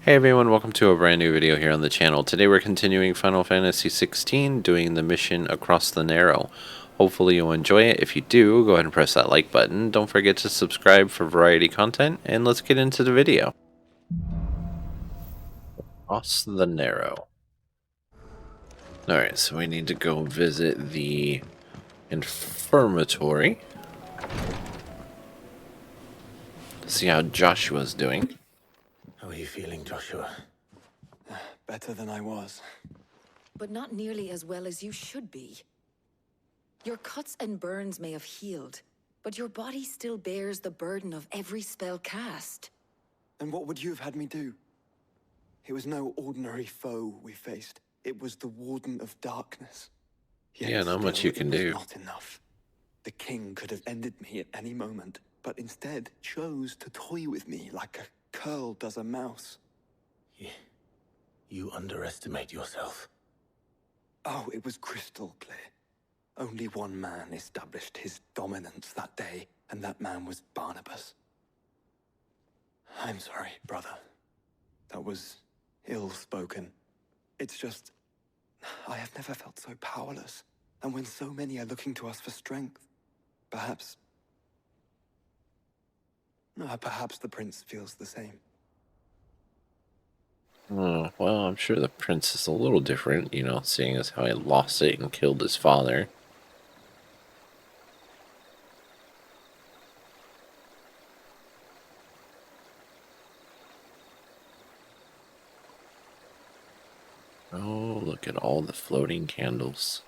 Hey everyone, welcome to a brand new video here on the channel. Today we're continuing Final Fantasy XVI, doing the mission Across the Narrow. Hopefully you'll enjoy it. If you do, go ahead and press that like button. Don't forget to subscribe for variety content, and let's get into the video. Across the Narrow. Alright, so we need to go visit the infirmatory. See how Joshua's doing. How are you feeling, Joshua? Better than I was. But not nearly as well as you should be. Your cuts and burns may have healed, but your body still bears the burden of every spell cast. And what would you have had me do? It was no ordinary foe we faced. It was the Warden of Darkness. Yet Yeah, not much you can do. It was not enough. The king could have ended me at any moment, but instead chose to toy with me like a curl does a mouse. You underestimate yourself. Oh, it was crystal clear. Only one man established his dominance that day, and that man was Barnabas. I'm sorry, brother. That was ill-spoken. It's just, I have never felt so powerless. And when so many are looking to us for strength, perhaps the prince feels the same. Oh, well, I'm sure the prince is a little different, you know, seeing as how he lost it and killed his father. Oh, look at all the floating candles.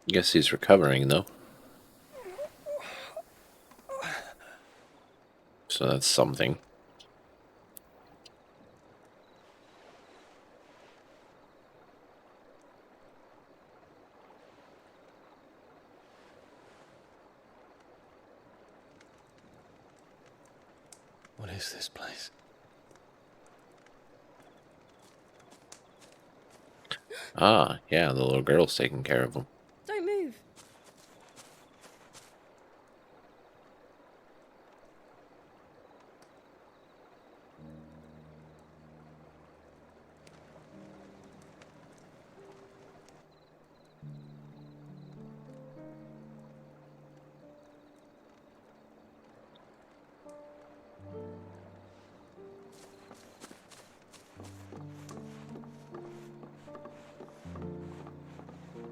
Guess he's recovering, though. So that's something. What is this place? Ah, yeah, the little girl's taking care of him. Don't move.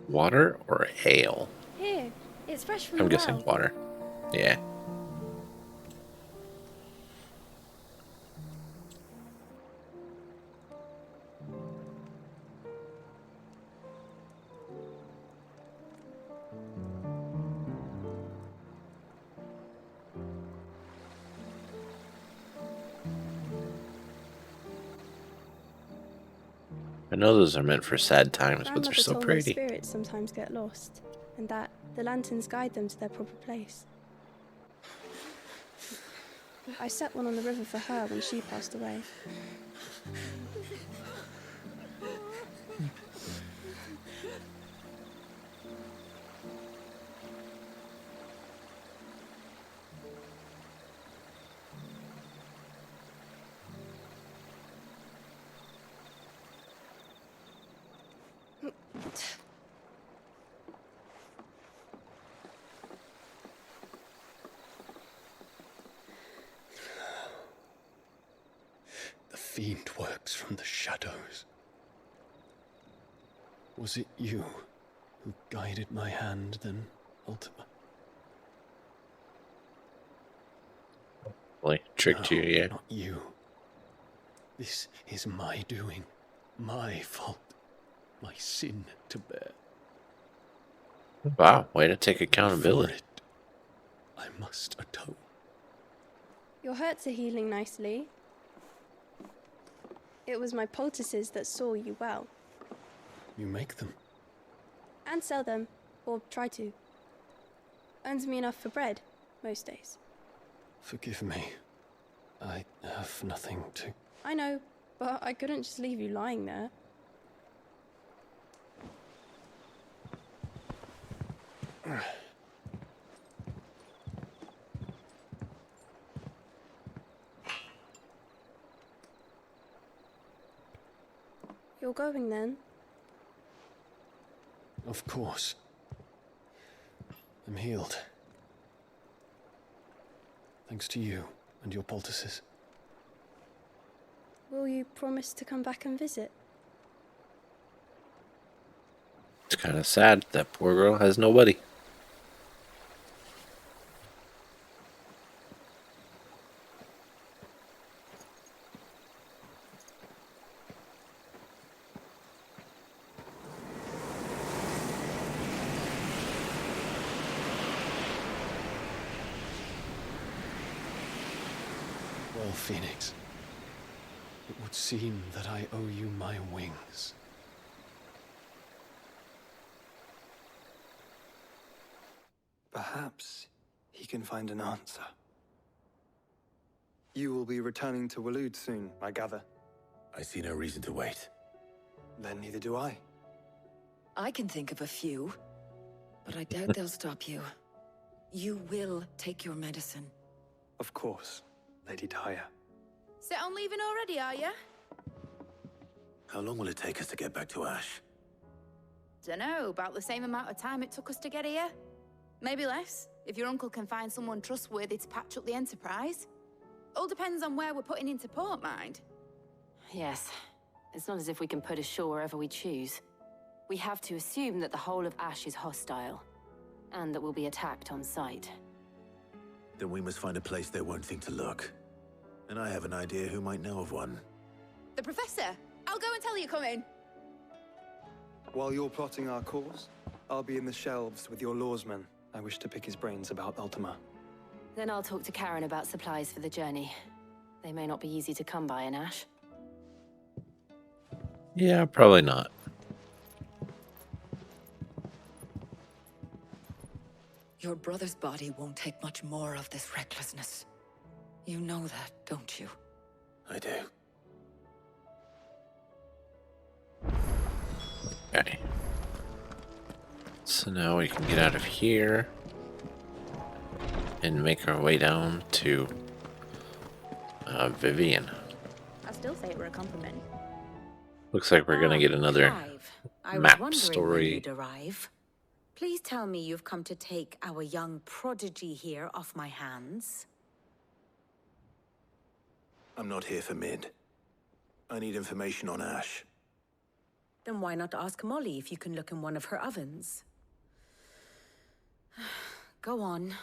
Water or ale? Here, it's fresh from I'm the guessing well. water. Yeah. I know those are meant for sad times, but they're Grandmother so told me pretty. spirits sometimes get lost, and that the lanterns guide them to their proper place. I set one on the river for her when she passed away. The fiend works from the shadows. Was it you who guided my hand, then, Ultima? Like, tricked you, yeah. Not you. This is my doing, my fault, my sin to bear. Wow, way to take accountability. For it, I must atone. Your hurts are healing nicely. It was my poultices that saw you well. You make them. And sell them, or try to. Earns me enough for bread, most days. Forgive me. I have nothing to... I know, but I couldn't just leave you lying there. You're going then? Of course. I'm healed. Thanks to you and your poultices. Will you promise to come back and visit? It's kind of sad. That poor girl has nobody. Well, Phoenix, it would seem that I owe you my wings. Perhaps he can find an answer. You will be returning to Waloed soon, I gather. I see no reason to wait. Then neither do I. I can think of a few, but I doubt they'll stop you. You will take your medicine. Of course, Lady Daya. Set on leaving already, are you? How long will it take us to get back to Ash? Dunno, about the same amount of time it took us to get here. Maybe less, if your uncle can find someone trustworthy to patch up the Enterprise. All depends on where we're putting into port, mind. Yes. It's not as if we can put ashore wherever we choose. We have to assume that the whole of Ash is hostile, and that we'll be attacked on sight. Then we must find a place they won't think to look. And I have an idea who might know of one. The Professor! I'll go and tell you come in. While you're plotting our course, I'll be in the shelves with your lawsman. I wish to pick his brains about Ultima. Then I'll talk to Karen about supplies for the journey. They may not be easy to come by in Ash. Yeah, probably not. Your brother's body won't take much more of this recklessness. You know that, don't you? I do. Okay. So now we can get out of here and make our way down to Vivian. I still say it were a compliment. Looks like we're gonna get another Clive, I was map wondering when story. you'd arrive. Please tell me you've come to take our young prodigy here off my hands. I'm not here for Mid. I need information on Ash. Then why not ask Molly if you can look in one of her ovens? Go on.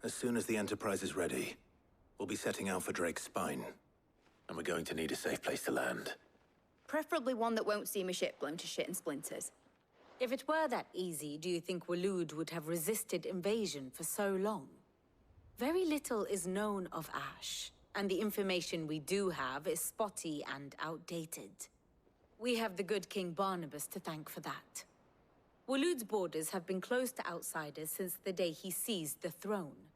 As soon as the Enterprise is ready, we'll be setting out for Drake's Spine. And we're going to need a safe place to land. Preferably one that won't see my ship blown to shit and splinters. If it were that easy, do you think Waloed would have resisted invasion for so long? Very little is known of Ash, and the information we do have is spotty and outdated. We have the good King Barnabas to thank for that. Waloed's borders have been closed to outsiders since the day he seized the throne.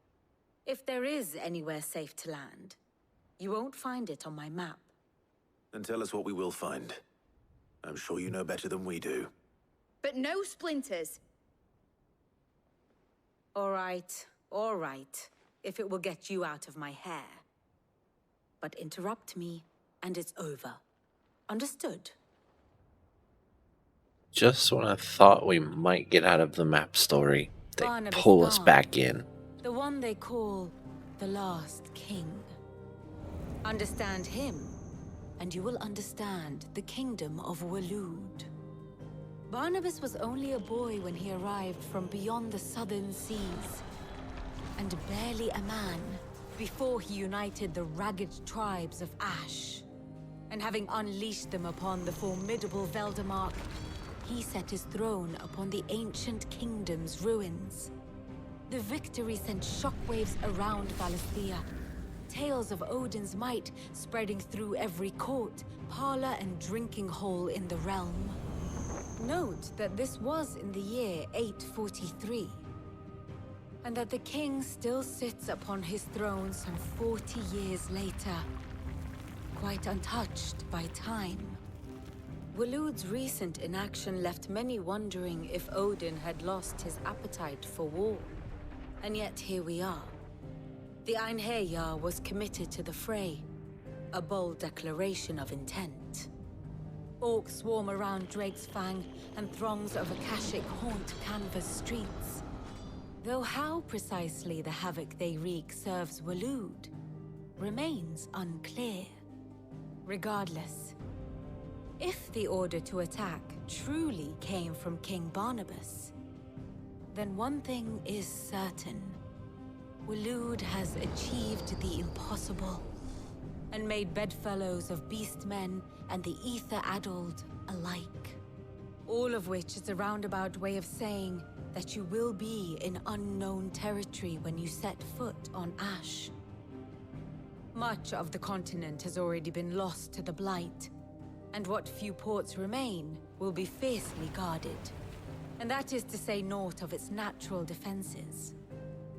If there is anywhere safe to land, you won't find it on my map. Then tell us what we will find. I'm sure you know better than we do. But no splinters. All right, if it will get you out of my hair. But interrupt me, and it's over. Understood? Just when I thought we might get out of the map story, they Barnabas pull us Bond. back in. The one they call the Last King. Understand him, and you will understand the kingdom of Waloed. Barnabas was only a boy when he arrived from beyond the southern seas, and barely a man before he united the ragged tribes of Ash. And having unleashed them upon the formidable Veldamark, he set his throne upon the ancient kingdom's ruins. The victory sent shockwaves around Valisthea, tales of Odin's might spreading through every court, parlor, and drinking hole in the realm. Note that this was in the year 843, and that the king still sits upon his throne some 40 years later, quite untouched by time. Waloed's recent inaction left many wondering if Odin had lost his appetite for war. And yet here we are. The Einherjar was committed to the fray, a bold declaration of intent. Orcs swarm around Drake's Fang, and throngs of Akashic haunt canvas streets. Though how precisely the havoc they wreak serves Waloed remains unclear. Regardless, if the order to attack truly came from King Barnabas, then one thing is certain. Waloed has achieved the impossible, and made bedfellows of beastmen and the ether-addled alike. All of which is a roundabout way of saying that you will be in unknown territory when you set foot on Ash. Much of the continent has already been lost to the Blight, and what few ports remain will be fiercely guarded. And that is to say naught of its natural defenses.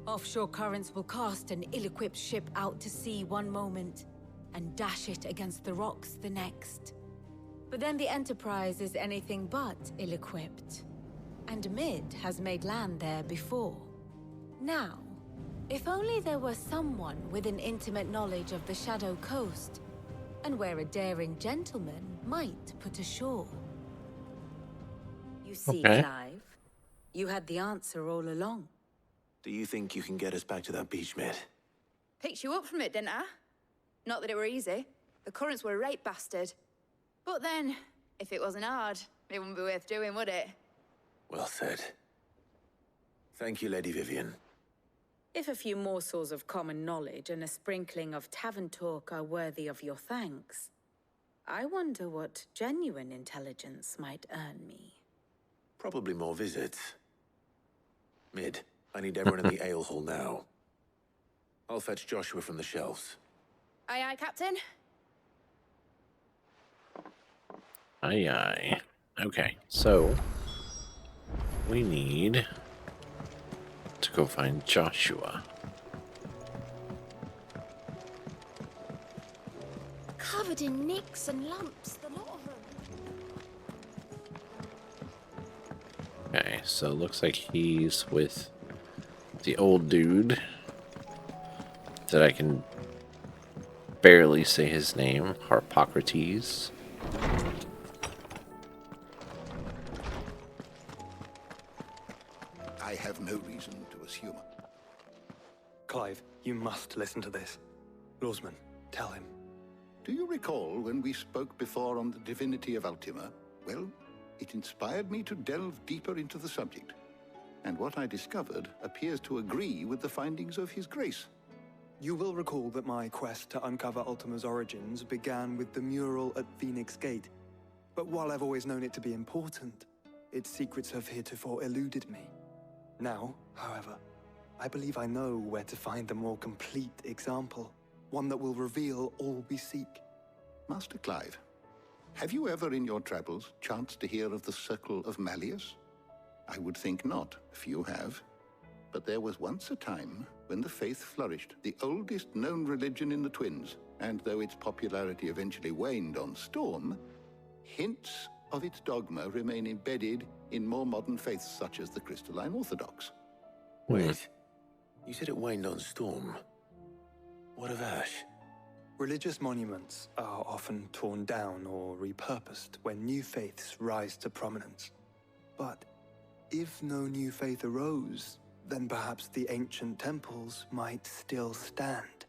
Offshore currents will cast an ill-equipped ship out to sea one moment, and dash it against the rocks the next. But then the Enterprise is anything but ill-equipped. And Mid has made land there before. Now, if only there were someone with an intimate knowledge of the Shadow Coast, and where a daring gentleman might put ashore. You see, Okay. Clive, you had the answer all along. Do you think you can get us back to that beach, Mid? Picked you up from it, didn't I? Not that it were easy. The currents were a right bastard. But then, if it wasn't hard, it wouldn't be worth doing, would it? Well said. Thank you, Lady Vivian. If a few morsels of common knowledge and a sprinkling of tavern talk are worthy of your thanks, I wonder what genuine intelligence might earn me. Probably more visits. Mid, I need everyone in the ale hall now. I'll fetch Joshua from the shelves. Aye, aye, Captain. Aye, aye. Okay, so we need to go find Joshua. Covered in nicks and lumps, the lot of them. Okay, so it looks like he's with the old dude that I can barely say his name, Harpocrates. I have no reason to assume. Clive, you must listen to this. Lawsman, tell him. Do you recall when we spoke before on the divinity of Ultima? Well, it inspired me to delve deeper into the subject. And what I discovered appears to agree with the findings of His Grace. You will recall that my quest to uncover Ultima's origins began with the mural at Phoenix Gate. But while I've always known it to be important, its secrets have heretofore eluded me. Now, however, I believe I know where to find the more complete example, one that will reveal all we seek. Master Clive, have you ever in your travels chanced to hear of the Circle of Malleus? I would think not, few have. But there was once a time when the faith flourished, the oldest known religion in the Twins, and though its popularity eventually waned on Storm, hints of its dogma remain embedded in more modern faiths such as the Crystalline Orthodox. Wait, you said it waned on Storm. What of Ash? Religious monuments are often torn down or repurposed when new faiths rise to prominence. But if no new faith arose, then perhaps the ancient temples might still stand.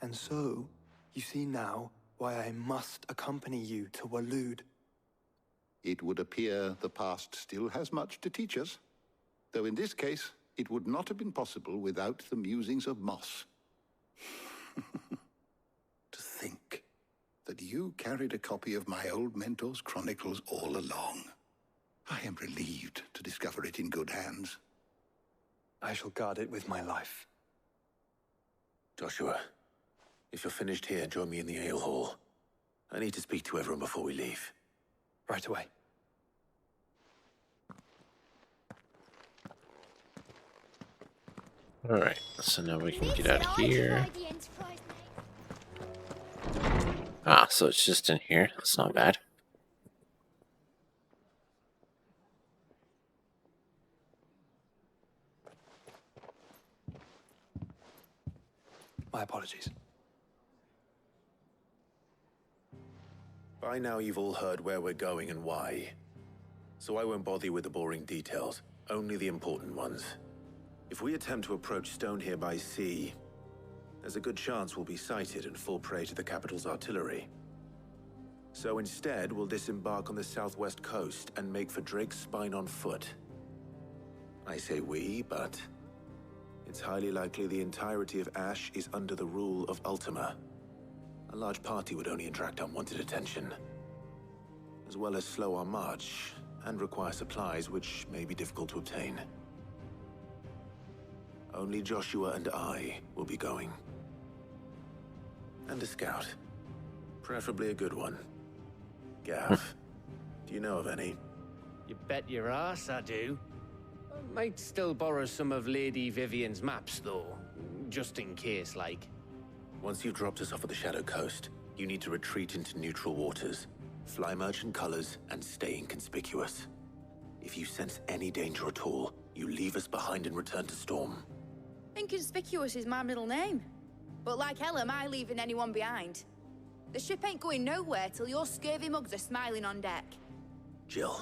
And so, you see now why I must accompany you to Waloed. It would appear the past still has much to teach us, though in this case, it would not have been possible without the musings of Moss. To think that you carried a copy of my old mentor's chronicles all along. I am relieved to discover it in good hands. I shall guard it with my life. Joshua, if you're finished here, join me in the ale hall. I need to speak to everyone before we leave. Right away. Alright, so now we can get out of here. Ah, so it's just in here. That's not bad. My apologies. By now you've all heard where we're going and why. So I won't bother you with the boring details, only the important ones. If we attempt to approach Stone here by sea, there's a good chance we'll be sighted and fall prey to the capital's artillery. So instead, we'll disembark on the southwest coast and make for Drake's Spine on foot. I say we, but it's highly likely the entirety of Ash is under the rule of Ultima. A large party would only attract unwanted attention, as well as slow our march and require supplies which may be difficult to obtain. Only Joshua and I will be going. And a scout. Preferably a good one. Gav, do you know of any? You bet your ass I do. I might still borrow some of Lady Vivian's maps, though. Just in case, like. Once you've dropped us off at the Shadow Coast, you need to retreat into neutral waters, fly merchant colors, and stay inconspicuous. If you sense any danger at all, you leave us behind and return to Storm. Inconspicuous is my middle name. But like hell am I leaving anyone behind. The ship ain't going nowhere till your scurvy mugs are smiling on deck. Jill,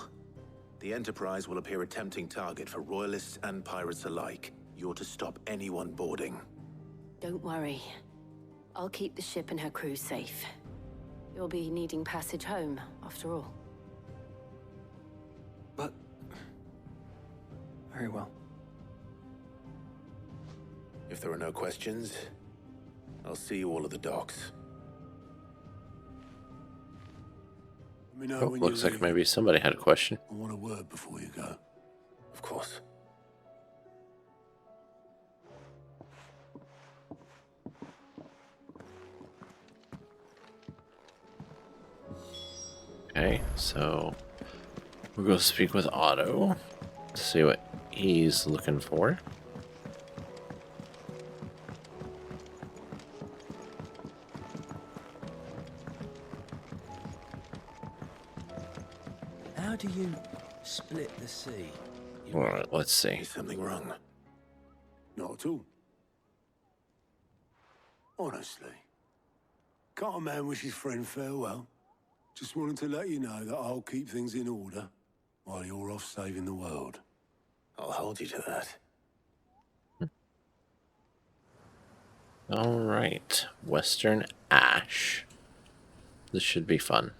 the Enterprise will appear a tempting target for royalists and pirates alike. You're to stop anyone boarding. Don't worry. I'll keep the ship and her crew safe. You'll be needing passage home, after all. But... very well. If there are no questions, I'll see you all at the docks. Let me know Oh, when looks you like maybe somebody had a question. I want a word before you go. Of course. Okay, so we'll go speak with Otto to see what he's looking for. How do you split the sea? Alright, let's see. Is something wrong? Not at all. Honestly. Can't a man wish his friend farewell? Just wanted to let you know that I'll keep things in order while you're off saving the world. I'll hold you to that. Alright, Western Ash. This should be fun.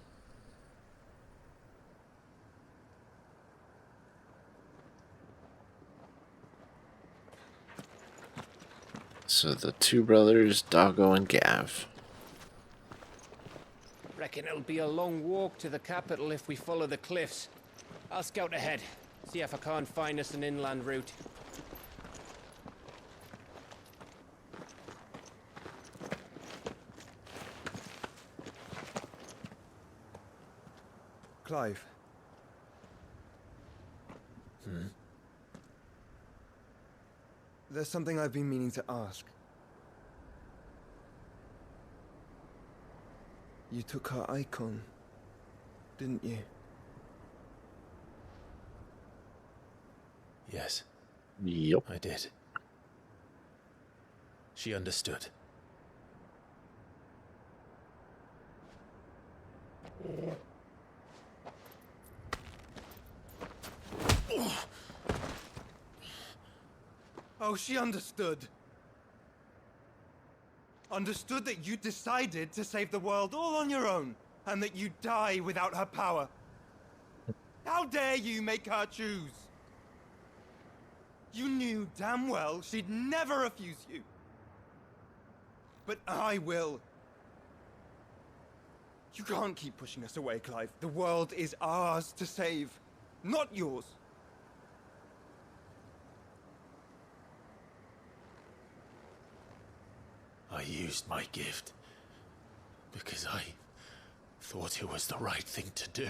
So the two brothers, Doggo and Gav. Reckon it'll be a long walk to the capital if we follow the cliffs. I'll scout ahead, see if I can't find us an inland route. Clive. There's something I've been meaning to ask. You took her Eikon, didn't you? Yes. Yep. I did. She understood. Oh, she understood. Understood that you decided to save the world all on your own, and that you'd die without her power. How dare you make her choose? You knew damn well she'd never refuse you. But I will. You can't keep pushing us away, Clive. The world is ours to save, not yours. I used my gift because I thought it was the right thing to do.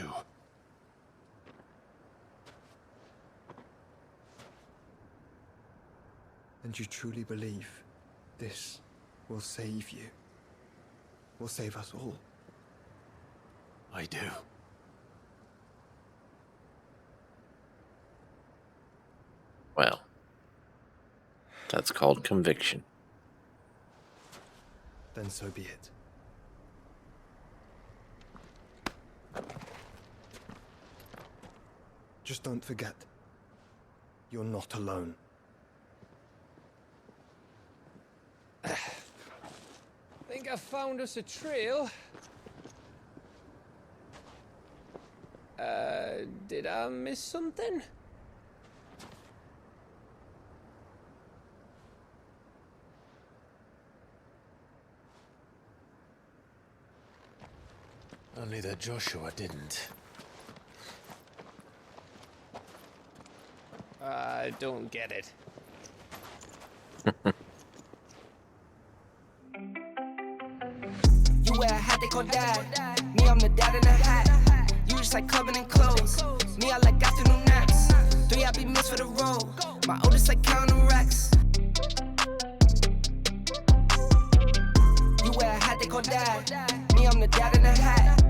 And you truly believe this will save you? Will save us all? I do. Well, that's called conviction. then so be it. Just don't forget, you're not alone. Think I found us a trail. Did I miss something? Only that Joshua didn't. I don't get it. You wear a hat they call dad. Me, I'm the dad in a hat. You just like covenant clothes. Me, I like afternoon naps. 3, I be missed for the road. My oldest like counting racks. You wear a hat they call dad. Me, I'm the dad in a hat.